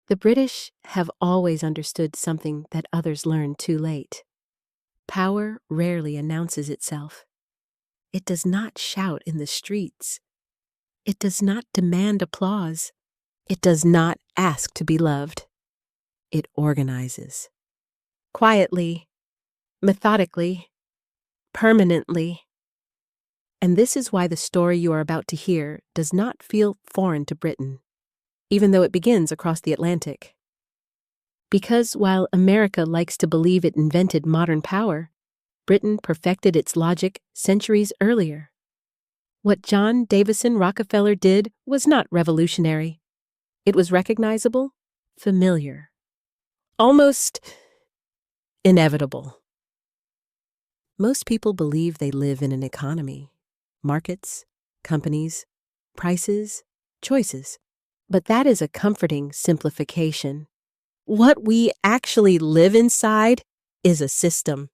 The British have always understood something that others learned too late. Power rarely announces itself. It does not shout in the streets. It does not demand applause. It does not ask to be loved. It organizes. Quietly, methodically, permanently. And this is why the story you are about to hear does not feel foreign to Britain, even though it begins across the Atlantic. Because while America likes to believe it invented modern power, Britain perfected its logic centuries earlier. What John Davison Rockefeller did was not revolutionary. It was recognizable, familiar, almost inevitable. Most people believe they live in an economy, markets, companies, prices, choices. But that is a comforting simplification. What we actually live inside is a system.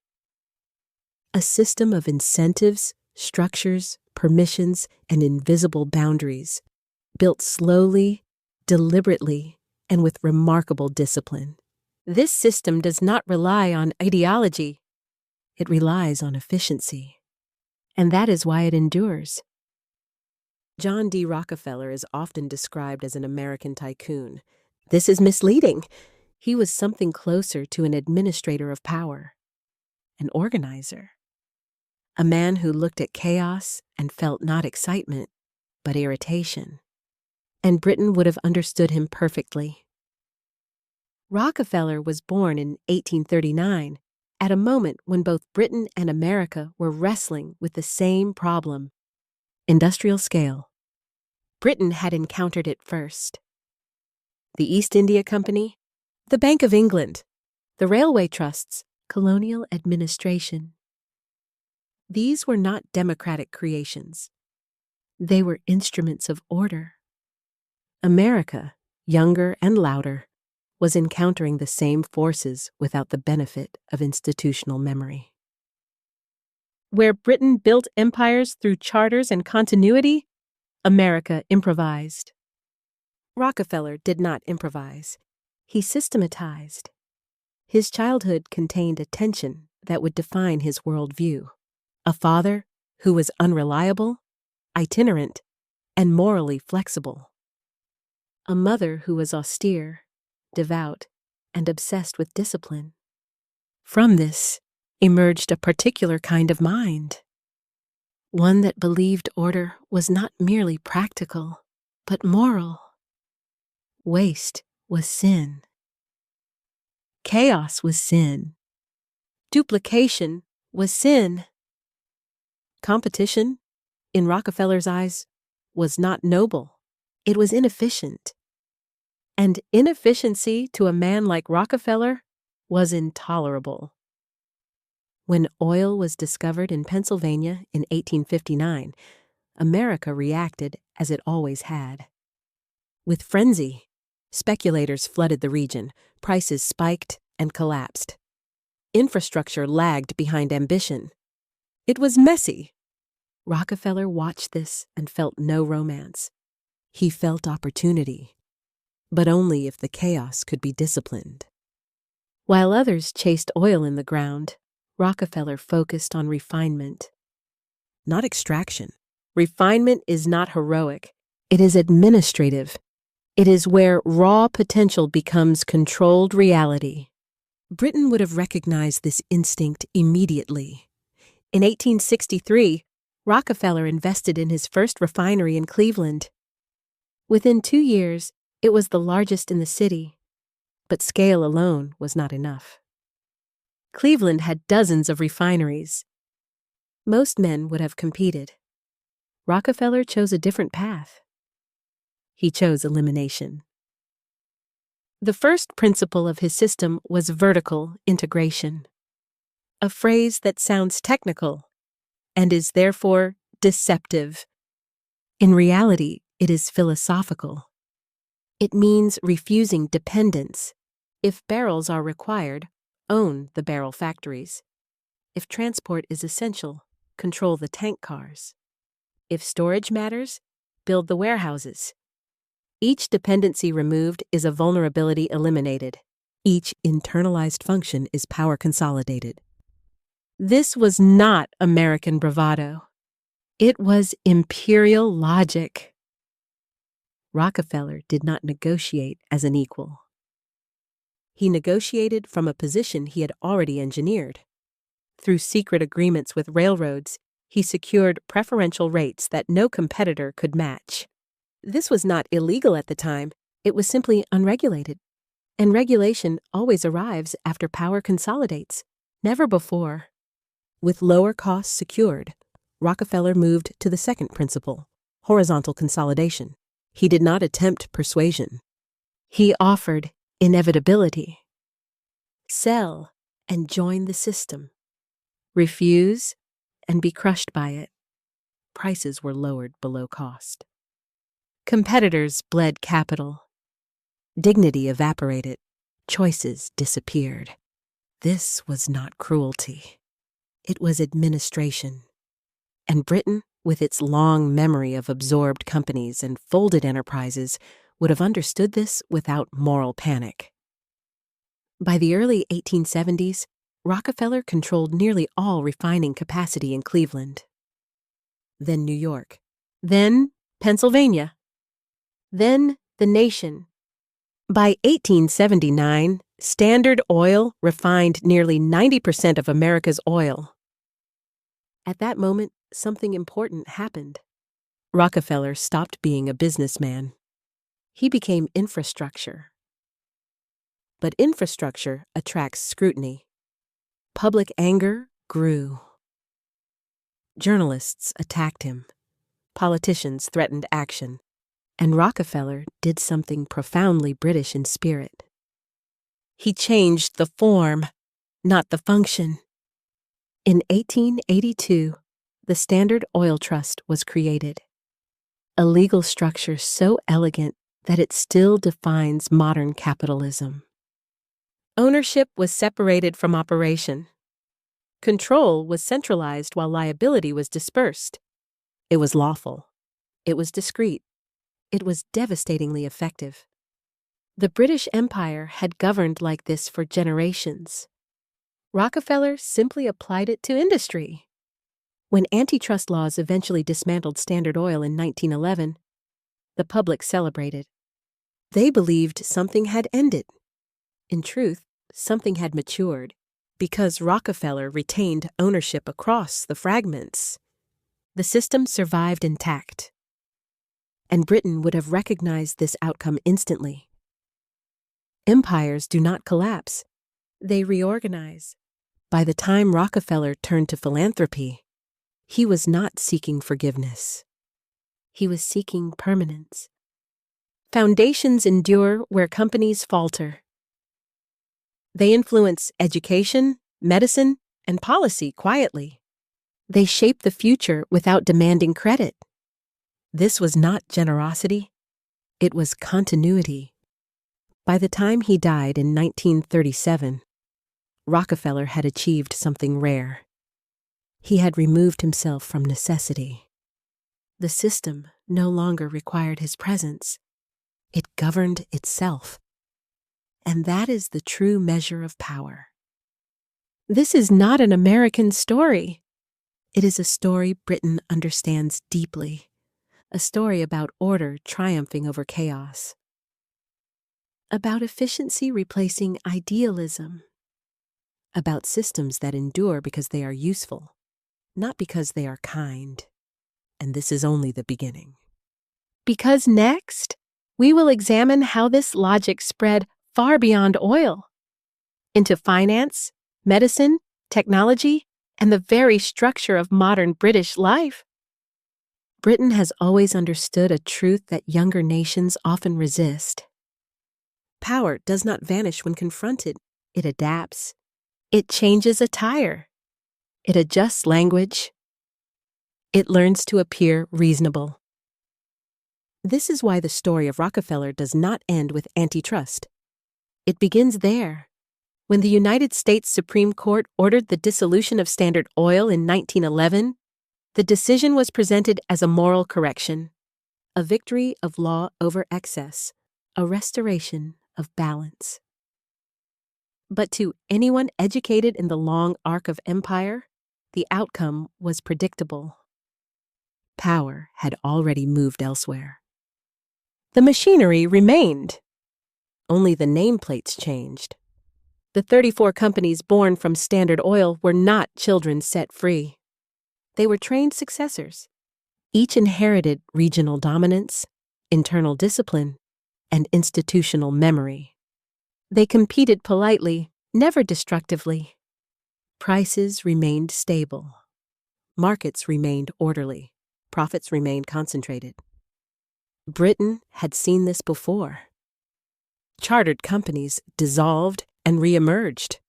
A system of incentives, structures, permissions, and invisible boundaries, built slowly, deliberately, and with remarkable discipline. This system does not rely on ideology. It relies on efficiency. And that is why it endures. John D. Rockefeller is often described as an American tycoon. This is misleading. He was something closer to an administrator of power, an organizer, a man who looked at chaos and felt not excitement, but irritation. And Britain would have understood him perfectly. Rockefeller was born in 1839, at a moment when both Britain and America were wrestling with the same problem: industrial scale. Britain had encountered it first. The East India Company, the Bank of England, the railway trusts, colonial administration. These were not democratic creations. They were instruments of order. America, younger and louder, was encountering the same forces without the benefit of institutional memory. Where Britain built empires through charters and continuity, America improvised. Rockefeller did not improvise. He systematized. His childhood contained a tension that would define his worldview. A father who was unreliable, itinerant, and morally flexible. A mother who was austere, devout, and obsessed with discipline. From this emerged a particular kind of mind. One that believed order was not merely practical, but moral. Waste was sin. Chaos was sin. Duplication was sin. Competition, in Rockefeller's eyes, was not noble. It was inefficient. And inefficiency to a man like Rockefeller was intolerable. When oil was discovered in Pennsylvania in 1859, America reacted as it always had. With frenzy, speculators flooded the region, prices spiked and collapsed. Infrastructure lagged behind ambition. It was messy. Rockefeller watched this and felt no romance. He felt opportunity, but only if the chaos could be disciplined. While others chased oil in the ground, Rockefeller focused on refinement. Not extraction. Refinement is not heroic. It is administrative. It is where raw potential becomes controlled reality. Britain would have recognized this instinct immediately. In 1863, Rockefeller invested in his first refinery in Cleveland. Within 2 years, it was the largest in the city, but scale alone was not enough. Cleveland had dozens of refineries. Most men would have competed. Rockefeller chose a different path. He chose elimination. The first principle of his system was vertical integration, a phrase that sounds technical and is therefore deceptive. In reality, it is philosophical. It means refusing dependence. If barrels are required, own the barrel factories. If transport is essential, control the tank cars. If storage matters, build the warehouses. Each dependency removed is a vulnerability eliminated. Each internalized function is power consolidated. This was not American bravado. It was imperial logic. Rockefeller did not negotiate as an equal. He negotiated from a position he had already engineered. Through secret agreements with railroads, he secured preferential rates that no competitor could match. This was not illegal at the time, it was simply unregulated. And regulation always arrives after power consolidates, never before. With lower costs secured, Rockefeller moved to the second principle, horizontal consolidation. He did not attempt persuasion. He offered inevitability. Sell and join the system. Refuse and be crushed by it. Prices were lowered below cost. Competitors bled capital. Dignity evaporated. Choices disappeared. This was not cruelty. It was administration. And Britain, with its long memory of absorbed companies and folded enterprises, would have understood this without moral panic. By the early 1870s, Rockefeller controlled nearly all refining capacity in Cleveland. Then New York. Then Pennsylvania. Then the nation. By 1879, Standard Oil refined nearly 90% of America's oil. At that moment, something important happened. Rockefeller stopped being a businessman. He became infrastructure. But infrastructure attracts scrutiny. Public anger grew. Journalists attacked him. Politicians threatened action. And Rockefeller did something profoundly British in spirit. He changed the form, not the function. In 1882, the Standard Oil Trust was created, a legal structure so elegant that it still defines modern capitalism. Ownership was separated from operation. Control was centralized while liability was dispersed. It was lawful. It was discreet. It was devastatingly effective. The British Empire had governed like this for generations. Rockefeller simply applied it to industry. When antitrust laws eventually dismantled Standard Oil in 1911, the public celebrated. They believed something had ended. In truth, something had matured, because Rockefeller retained ownership across the fragments. The system survived intact. And Britain would have recognized this outcome instantly. Empires do not collapse. They reorganize. By the time Rockefeller turned to philanthropy, he was not seeking forgiveness. He was seeking permanence. Foundations endure where companies falter. They influence education, medicine, and policy quietly. They shape the future without demanding credit. This was not generosity. It was continuity. By the time he died in 1937, Rockefeller had achieved something rare. He had removed himself from necessity. The system no longer required his presence. It governed itself. And that is the true measure of power. This is not an American story. It is a story Britain understands deeply, a story about order triumphing over chaos, about efficiency replacing idealism, about systems that endure because they are useful, not because they are kind. And this is only the beginning. Because next, we will examine how this logic spread far beyond oil, into finance, medicine, technology, and the very structure of modern British life. Britain has always understood a truth that younger nations often resist. Power does not vanish when confronted. It adapts. It changes attire. It adjusts language. It learns to appear reasonable. This is why the story of Rockefeller does not end with antitrust. It begins there. When the United States Supreme Court ordered the dissolution of Standard Oil in 1911, the decision was presented as a moral correction, a victory of law over excess, a restoration of balance. But to anyone educated in the long arc of empire, the outcome was predictable. Power had already moved elsewhere. The machinery remained. Only the nameplates changed. The 34 companies born from Standard Oil were not children set free. They were trained successors. Each inherited regional dominance, internal discipline, and institutional memory. They competed politely, never destructively. Prices remained stable. Markets remained orderly. Profits remained concentrated. Britain had seen this before. Chartered companies dissolved and re-emerged.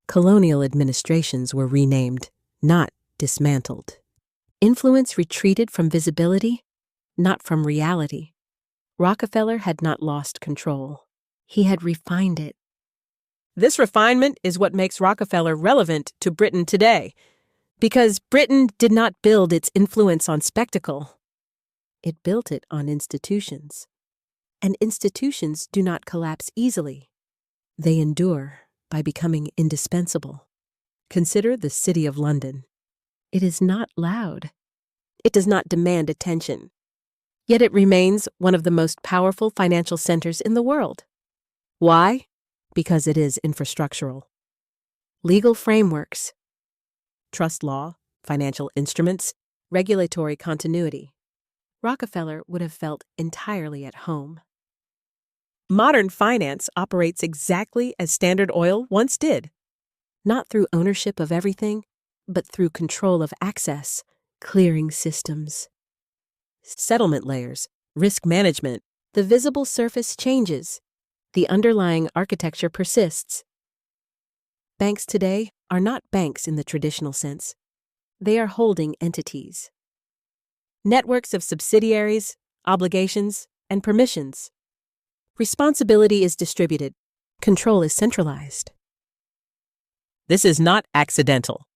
Colonial administrations were renamed, not dismantled. Influence retreated from visibility, not from reality. Rockefeller had not lost control. He had refined it. This refinement is what makes Rockefeller relevant to Britain today, because Britain did not build its influence on spectacle. It built it on institutions. And institutions do not collapse easily. They endure by becoming indispensable. Consider the City of London. It is not loud. It does not demand attention. Yet it remains one of the most powerful financial centers in the world. Why? Because it is infrastructural. Legal frameworks, trust law, financial instruments, regulatory continuity. Rockefeller would have felt entirely at home. Modern finance operates exactly as Standard Oil once did, not through ownership of everything, but through control of access, clearing systems, settlement layers, risk management. The visible surface changes. The underlying architecture persists. Banks today are not banks in the traditional sense. They are holding entities. Networks of subsidiaries, obligations, and permissions. Responsibility is distributed. Control is centralized. This is not accidental.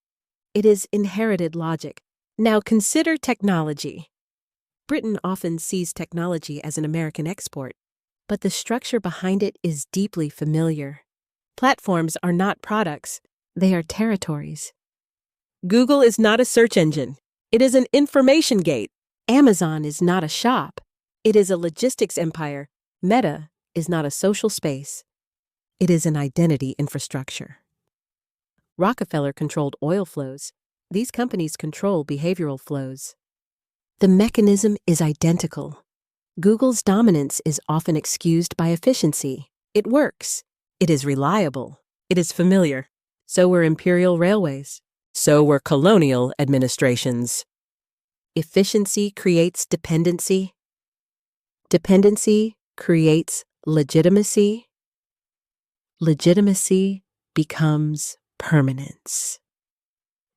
It is inherited logic. Now consider technology. Britain often sees technology as an American export, but the structure behind it is deeply familiar. Platforms are not products, they are territories. Google is not a search engine, it is an information gate. Amazon is not a shop, it is a logistics empire. Meta is not a social space, it is an identity infrastructure. Rockefeller controlled oil flows. These companies control behavioral flows. The mechanism is identical. Google's dominance is often excused by efficiency. It works. It is reliable. It is familiar. So were imperial railways. So were colonial administrations. Efficiency creates dependency. Dependency creates legitimacy. Legitimacy becomes permanence.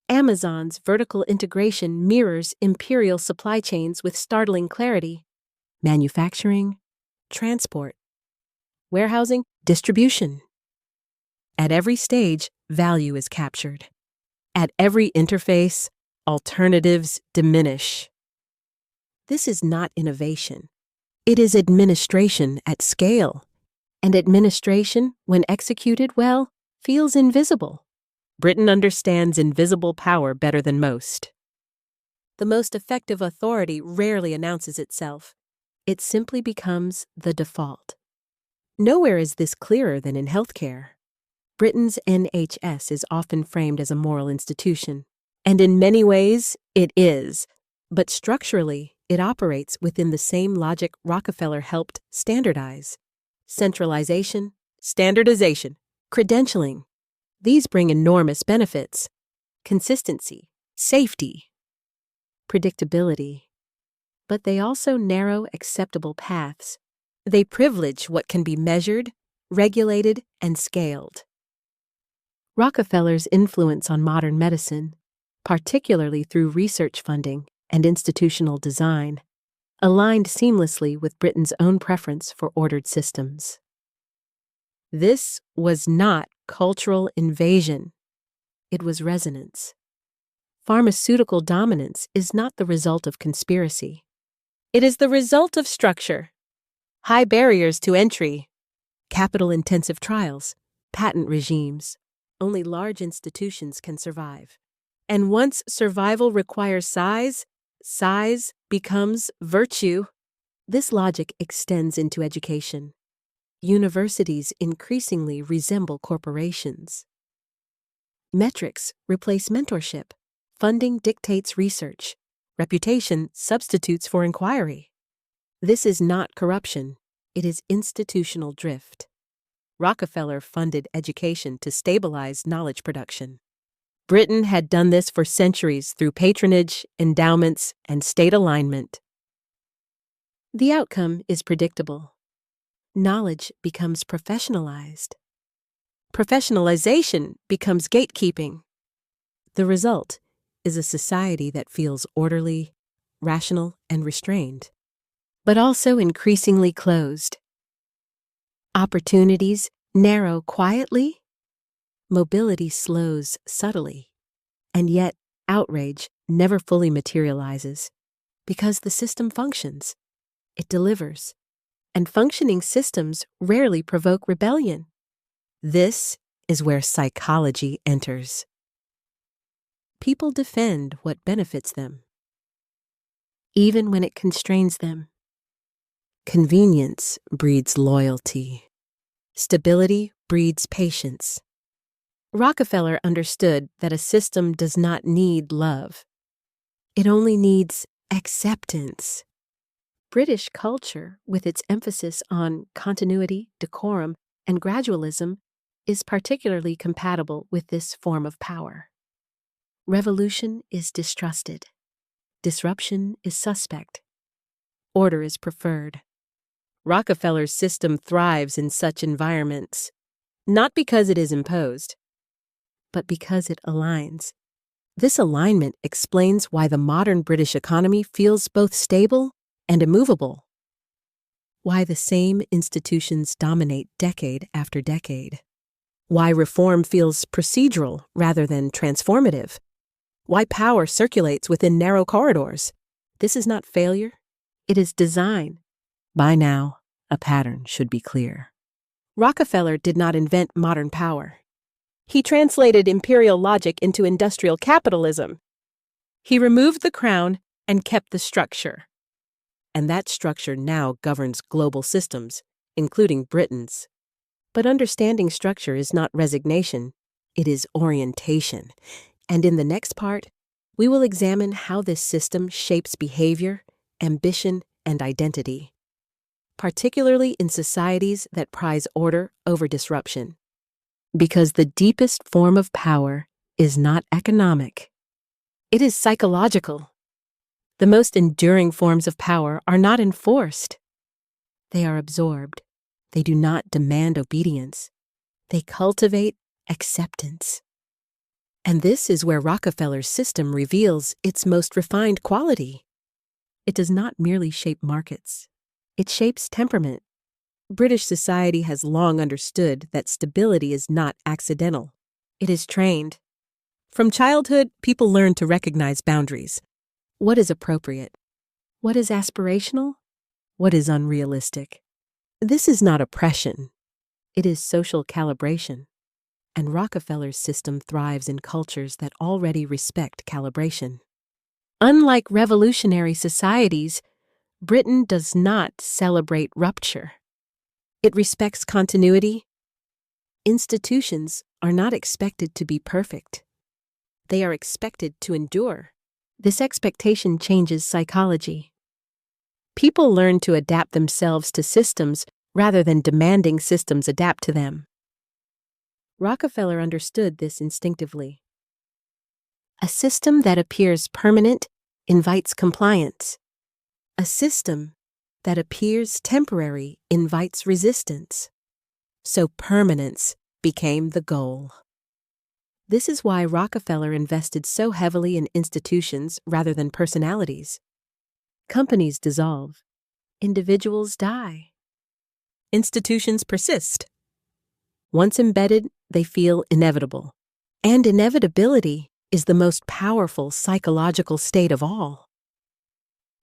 Amazon's vertical integration mirrors imperial supply chains with startling clarity. Manufacturing, transport, warehousing, distribution. At every stage, value is captured. At every interface, alternatives diminish. This is not innovation. It is administration at scale. And administration, when executed well, feels invisible. Britain understands invisible power better than most. The most effective authority rarely announces itself. It simply becomes the default. Nowhere is this clearer than in healthcare. Britain's NHS is often framed as a moral institution, and in many ways it is, but structurally it operates within the same logic Rockefeller helped standardize. Centralization, standardization, credentialing. These bring enormous benefits: consistency, safety, predictability. But they also narrow acceptable paths. They privilege what can be measured, regulated, and scaled. Rockefeller's influence on modern medicine, particularly through research funding and institutional design, aligned seamlessly with Britain's own preference for ordered systems. This was not cultural invasion. It was resonance. Pharmaceutical dominance is not the result of conspiracy. It is the result of structure, high barriers to entry, capital-intensive trials, patent regimes. Only large institutions can survive. And once survival requires size, size becomes virtue. This logic extends into education. Universities increasingly resemble corporations. Metrics replace mentorship. Funding dictates research. Reputation substitutes for inquiry. This is not corruption. It is institutional drift. Rockefeller funded education to stabilize knowledge production. Britain had done this for centuries through patronage, endowments, and state alignment. The outcome is predictable. Knowledge becomes professionalized. Professionalization becomes gatekeeping. The result is a society that feels orderly, rational, and restrained, but also increasingly closed. Opportunities narrow quietly. Mobility slows subtly, and yet outrage never fully materializes because the system functions. It delivers, and functioning systems rarely provoke rebellion. This is where psychology enters. People defend what benefits them, even when it constrains them. Convenience breeds loyalty. Stability breeds patience. Rockefeller understood that a system does not need love. It only needs acceptance. British culture, with its emphasis on continuity, decorum, and gradualism, is particularly compatible with this form of power. Revolution is distrusted. Disruption is suspect. Order is preferred. Rockefeller's system thrives in such environments, not because it is imposed, but because it aligns. This alignment explains why the modern British economy feels both stable and immovable, why the same institutions dominate decade after decade, why reform feels procedural rather than transformative, why power circulates within narrow corridors. This is not failure, it is design. By now, a pattern should be clear. Rockefeller did not invent modern power. He translated imperial logic into industrial capitalism. He removed the crown and kept the structure. And that structure now governs global systems, including Britain's. But understanding structure is not resignation, it is orientation. And in the next part, we will examine how this system shapes behavior, ambition, and identity, particularly in societies that prize order over disruption. Because the deepest form of power is not economic. It is psychological. The most enduring forms of power are not enforced. They are absorbed. They do not demand obedience. They cultivate acceptance. And this is where Rockefeller's system reveals its most refined quality. It does not merely shape markets. It shapes temperament. British society has long understood that stability is not accidental. It is trained. From childhood, people learn to recognize boundaries. What is appropriate? What is aspirational? What is unrealistic? This is not oppression. It is social calibration. And Rockefeller's system thrives in cultures that already respect calibration. Unlike revolutionary societies, Britain does not celebrate rupture. It respects continuity. Institutions are not expected to be perfect. They are expected to endure. This expectation changes psychology. People learn to adapt themselves to systems rather than demanding systems adapt to them. Rockefeller understood this instinctively. A system that appears permanent invites compliance. A system that appears temporary invites resistance. So permanence became the goal. This is why Rockefeller invested so heavily in institutions rather than personalities. Companies dissolve. Individuals die. Institutions persist. Once embedded, they feel inevitable. And inevitability is the most powerful psychological state of all.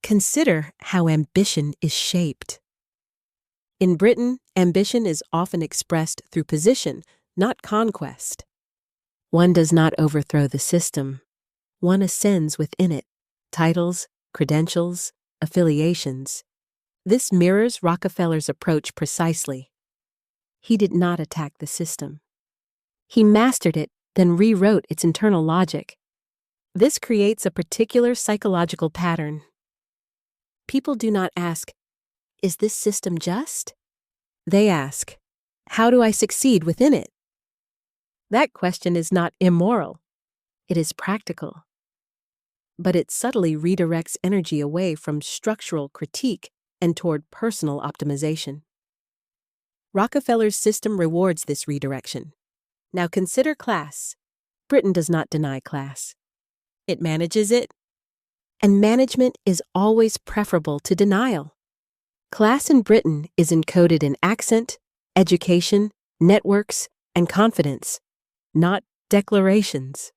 Consider how ambition is shaped. In Britain, ambition is often expressed through position, not conquest. One does not overthrow the system. One ascends within it. Titles, credentials, affiliations. This mirrors Rockefeller's approach precisely. He did not attack the system. He mastered it, then rewrote its internal logic. This creates a particular psychological pattern. People do not ask, "Is this system just?" They ask, "How do I succeed within it?" That question is not immoral. It is practical. But it subtly redirects energy away from structural critique and toward personal optimization. Rockefeller's system rewards this redirection. Now consider class. Britain does not deny class. It manages it, and management is always preferable to denial. Class in Britain is encoded in accent, education, networks, and confidence, not declarations.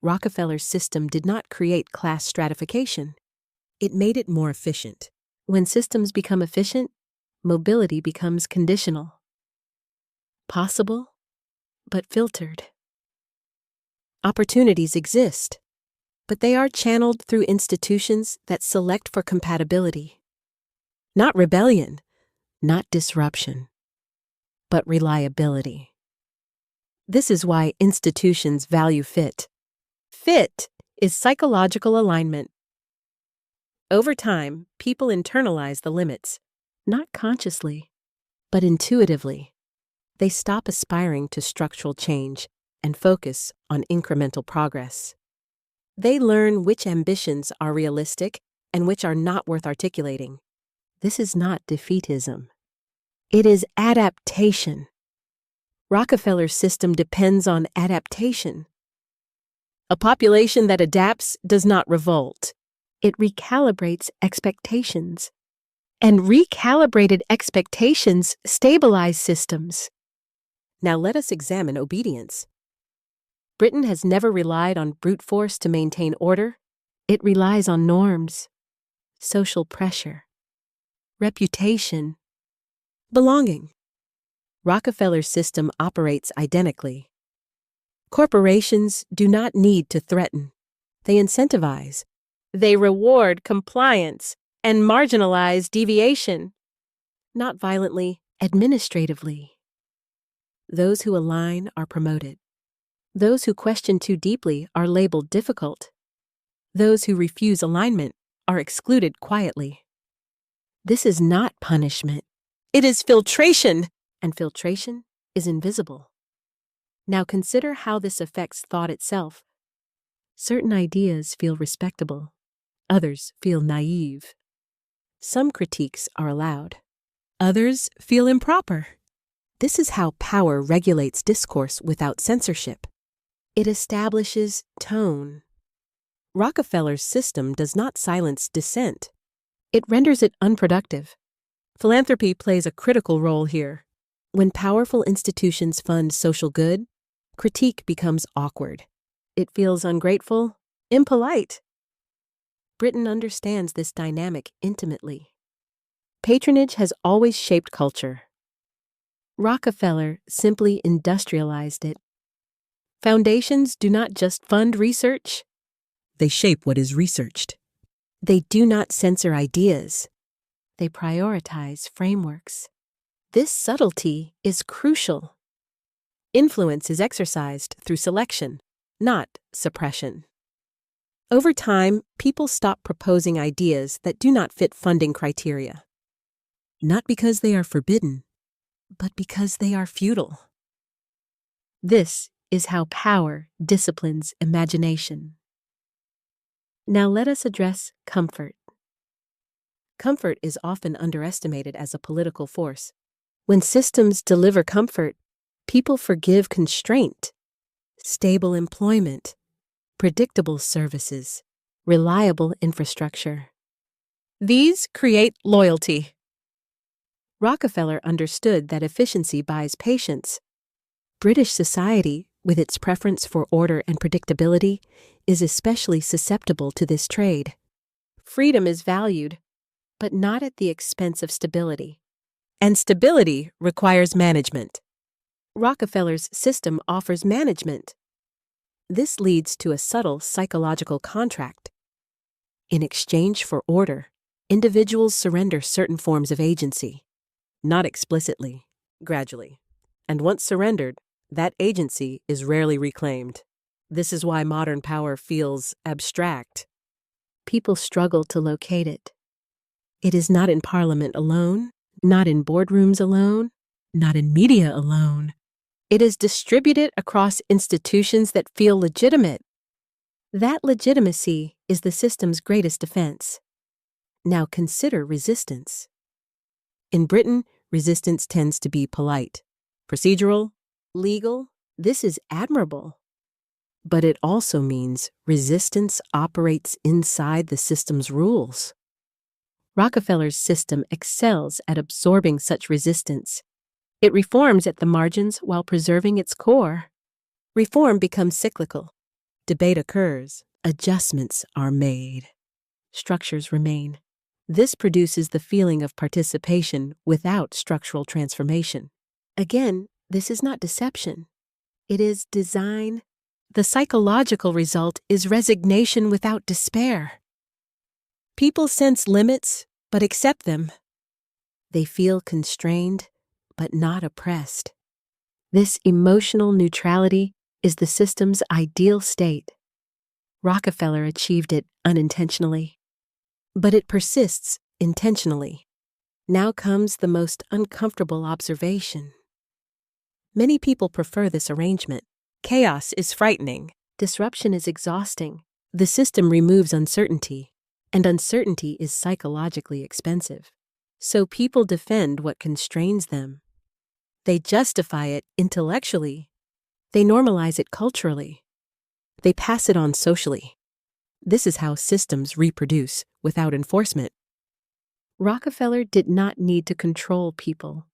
Rockefeller's system did not create class stratification. It made it more efficient. When systems become efficient, mobility becomes conditional. Possible, but filtered. Opportunities exist, but they are channeled through institutions that select for compatibility. Not rebellion, not disruption, but reliability. This is why institutions value fit. Fit is psychological alignment. Over time, people internalize the limits, not consciously, but intuitively. They stop aspiring to structural change and focus on incremental progress. They learn which ambitions are realistic and which are not worth articulating. This is not defeatism. It is adaptation. Rockefeller's system depends on adaptation. A population that adapts does not revolt. It recalibrates expectations. And recalibrated expectations stabilize systems. Now let us examine obedience. Britain has never relied on brute force to maintain order. It relies on norms, social pressure, reputation, belonging. Rockefeller's system operates identically. Corporations do not need to threaten. They incentivize. They reward compliance and marginalize deviation. Not violently, administratively. Those who align are promoted. Those who question too deeply are labeled difficult. Those who refuse alignment are excluded quietly. This is not punishment. It is filtration, and filtration is invisible. Now consider how this affects thought itself. Certain ideas feel respectable. Others feel naive. Some critiques are allowed. Others feel improper. This is how power regulates discourse without censorship. It establishes tone. Rockefeller's system does not silence dissent. It renders it unproductive. Philanthropy plays a critical role here. When powerful institutions fund social good, critique becomes awkward. It feels ungrateful, impolite. Britain understands this dynamic intimately. Patronage has always shaped culture. Rockefeller simply industrialized it. Foundations do not just fund research. They shape what is researched. They do not censor ideas. They prioritize frameworks. This subtlety is crucial. Influence is exercised through selection, not suppression. Over time, people stop proposing ideas that do not fit funding criteria. Not because they are forbidden, but because they are futile. This is how power disciplines imagination. Now let us address comfort. Comfort is often underestimated as a political force. When systems deliver comfort, people forgive constraint, stable employment, predictable services, reliable infrastructure. These create loyalty. Rockefeller understood that efficiency buys patience. British society, with its preference for order and predictability, is especially susceptible to this trade. Freedom is valued, but not at the expense of stability. And stability requires management. Rockefeller's system offers management. This leads to a subtle psychological contract. In exchange for order, individuals surrender certain forms of agency, not explicitly, gradually. And once surrendered, that agency is rarely reclaimed. This is why modern power feels abstract. People struggle to locate it. It is not in parliament alone, not in boardrooms alone, not in media alone. It is distributed across institutions that feel legitimate. That legitimacy is the system's greatest defense. Now consider resistance. In Britain, resistance tends to be polite, procedural, legal. This is admirable. But it also means resistance operates inside the system's rules. Rockefeller's system excels at absorbing such resistance. It reforms at the margins while preserving its core. Reform becomes cyclical. Debate occurs. Adjustments are made. Structures remain. This produces the feeling of participation without structural transformation. Again, this is not deception. It is design. The psychological result is resignation without despair. People sense limits, but accept them. They feel constrained, but not oppressed. This emotional neutrality is the system's ideal state. Rockefeller achieved it unintentionally, but it persists intentionally. Now comes the most uncomfortable observation. Many people prefer this arrangement. Chaos is frightening. Disruption is exhausting. The system removes uncertainty, and uncertainty is psychologically expensive. So people defend what constrains them. They justify it intellectually. They normalize it culturally. They pass it on socially. This is how systems reproduce without enforcement. Rockefeller did not need to control people.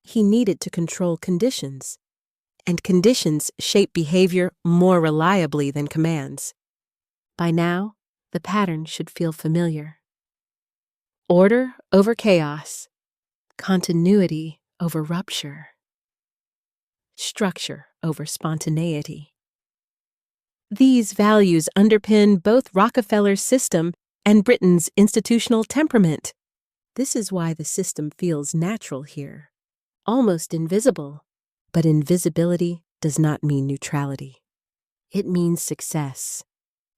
He needed to control conditions. And conditions shape behavior more reliably than commands. By now, the pattern should feel familiar. Order over chaos. Continuity over rupture. Structure over spontaneity. These values underpin both Rockefeller's system and Britain's institutional temperament. This is why the system feels natural here, almost invisible. But invisibility does not mean neutrality. It means success.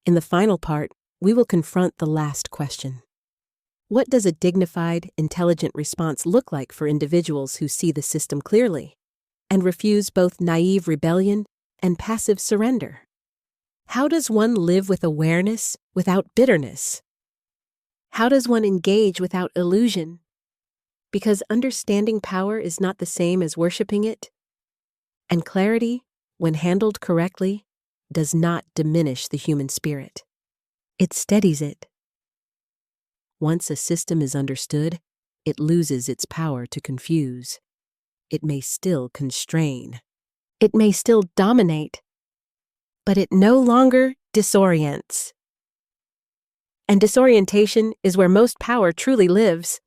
In the final part, we will confront the last question. What does a dignified, intelligent response look like for individuals who see the system clearly and refuse both naive rebellion and passive surrender? How does one live with awareness without bitterness? How does one engage without illusion? Because understanding power is not the same as worshiping it. And clarity, when handled correctly, does not diminish the human spirit. It steadies it. Once a system is understood, it loses its power to confuse. It may still constrain. It may still dominate. But it no longer disorients. And disorientation is where most power truly lives.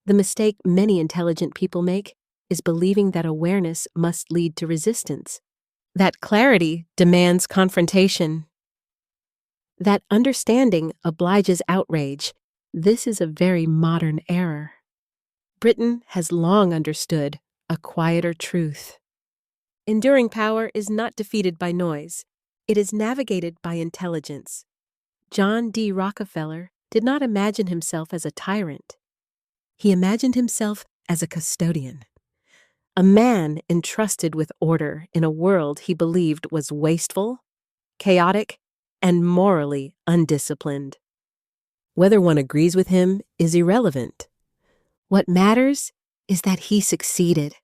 The mistake many intelligent people make is believing that awareness must lead to resistance, that clarity demands confrontation, that understanding obliges outrage. This is a very modern error. Britain has long understood a quieter truth. Enduring power is not defeated by noise. It is navigated by intelligence. John D. Rockefeller did not imagine himself as a tyrant. He imagined himself as a custodian. A man entrusted with order in a world he believed was wasteful, chaotic, and morally undisciplined. Whether one agrees with him is irrelevant. What matters is that he succeeded,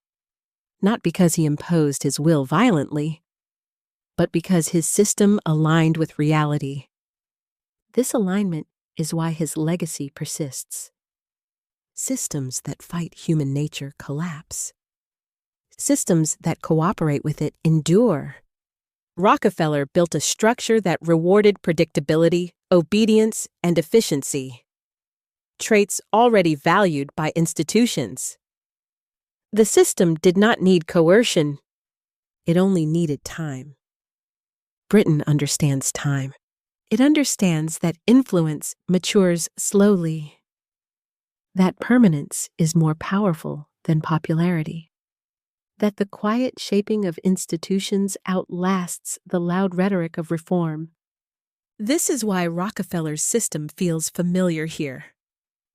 not because he imposed his will violently, but because his system aligned with reality. This alignment is why his legacy persists. Systems that fight human nature collapse. Systems that cooperate with it endure. Rockefeller built a structure that rewarded predictability obedience, and efficiency, traits already valued by institutions. The system did not need coercion, it only needed time. Britain understands time. It understands that influence matures slowly, that permanence is more powerful than popularity, that the quiet shaping of institutions outlasts the loud rhetoric of reform. This is why Rockefeller's system feels familiar here.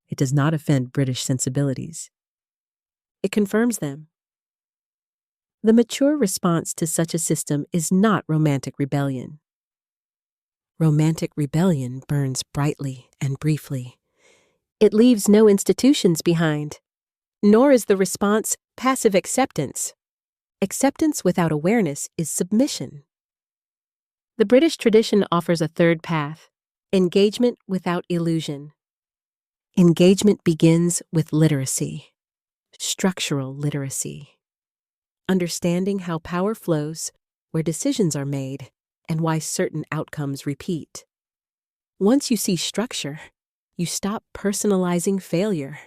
It does not offend British sensibilities. It confirms them. The mature response to such a system is not romantic rebellion. Romantic rebellion burns brightly and briefly. It leaves no institutions behind. Nor is the response passive acceptance. Acceptance without awareness is submission. The British tradition offers a third path: engagement without illusion. Engagement begins with literacy, structural literacy. Understanding how power flows, where decisions are made, and why certain outcomes repeat. Once you see structure, you stop personalizing failure.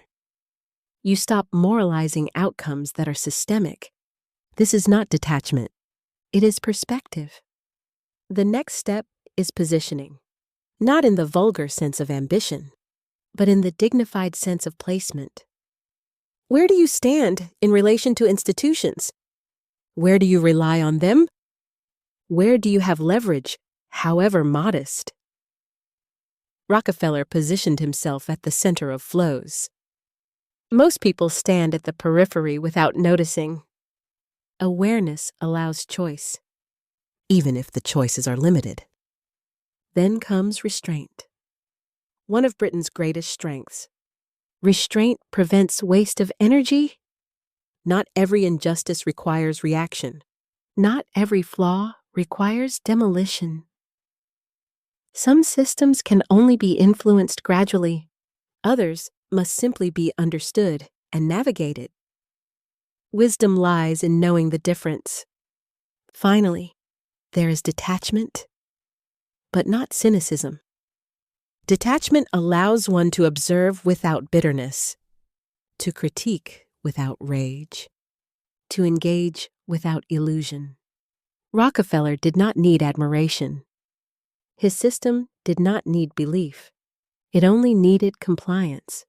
You stop moralizing outcomes that are systemic. This is not detachment. It is perspective. The next step is positioning, not in the vulgar sense of ambition, but in the dignified sense of placement. Where do you stand in relation to institutions? Where do you rely on them? Where do you have leverage, however modest? Rockefeller positioned himself at the center of flows. Most people stand at the periphery without noticing. Awareness allows choice, even if the choices are limited. Then comes restraint. One of Britain's greatest strengths. Restraint prevents waste of energy. Not every injustice requires reaction. Not every flaw requires demolition. Some systems can only be influenced gradually. Others must simply be understood and navigated. Wisdom lies in knowing the difference. Finally, there is detachment, but not cynicism. Detachment allows one to observe without bitterness, to critique without rage, to engage without illusion. Rockefeller did not need admiration. His system did not need belief. It only needed compliance.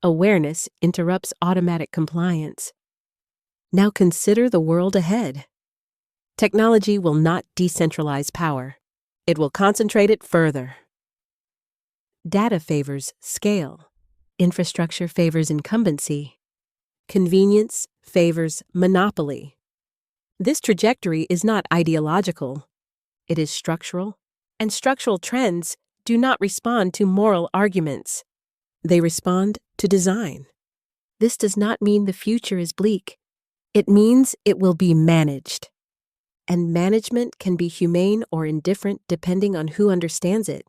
Awareness interrupts automatic compliance. Now consider the world ahead. Technology will not decentralize power. It will concentrate it further. Data favors scale. Infrastructure favors incumbency. Convenience favors monopoly. This trajectory is not ideological. It is structural, and structural trends do not respond to moral arguments. They respond to design. This does not mean the future is bleak. It means it will be managed. And management can be humane or indifferent depending on who understands it.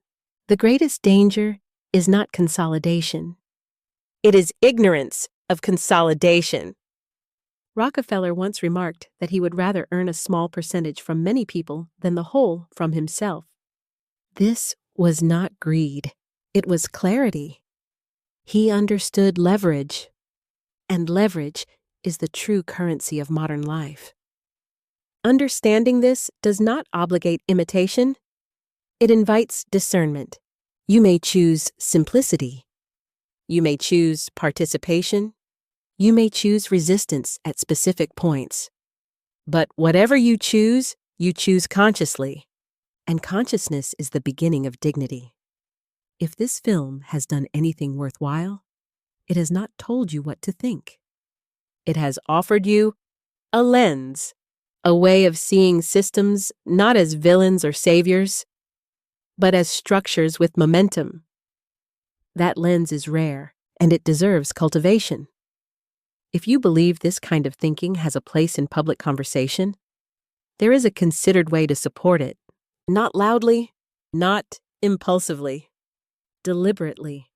The greatest danger is not consolidation. It is ignorance of consolidation. Rockefeller once remarked that he would rather earn a small percentage from many people than the whole from himself. This was not greed. It was clarity. He understood leverage, and leverage is the true currency of modern life. Understanding this does not obligate imitation. It invites discernment. You may choose simplicity. You may choose participation. You may choose resistance at specific points. But whatever you choose consciously. And consciousness is the beginning of dignity. If this film has done anything worthwhile, it has not told you what to think. It has offered you a lens, a way of seeing systems not as villains or saviors, but as structures with momentum. That lens is rare, and it deserves cultivation. If you believe this kind of thinking has a place in public conversation, there is a considered way to support it. Not loudly, not impulsively, deliberately.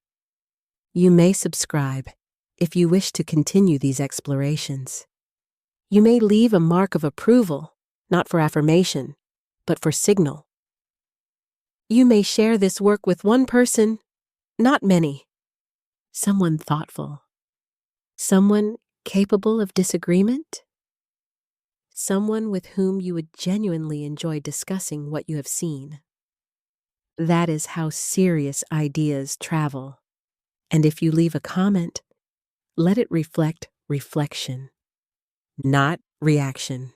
You may subscribe if you wish to continue these explorations. You may leave a mark of approval, not for affirmation, but for signal. You may share this work with one person, not many. Someone thoughtful. Someone capable of disagreement. Someone with whom you would genuinely enjoy discussing what you have seen. That is how serious ideas travel. And if you leave a comment, let it reflect reflection, not reaction.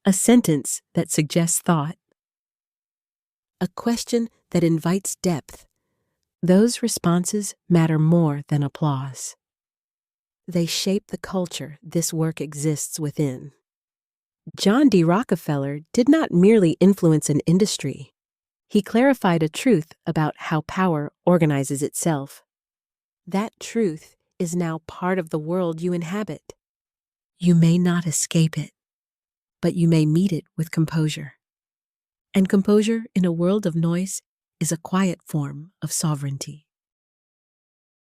A sentence that suggests thought. A question that invites depth. Those responses matter more than applause. They shape the culture this work exists within. John D. Rockefeller did not merely influence an industry. He clarified a truth about how power organizes itself. That truth is now part of the world you inhabit. You may not escape it, but you may meet it with composure. And composure in a world of noise is a quiet form of sovereignty.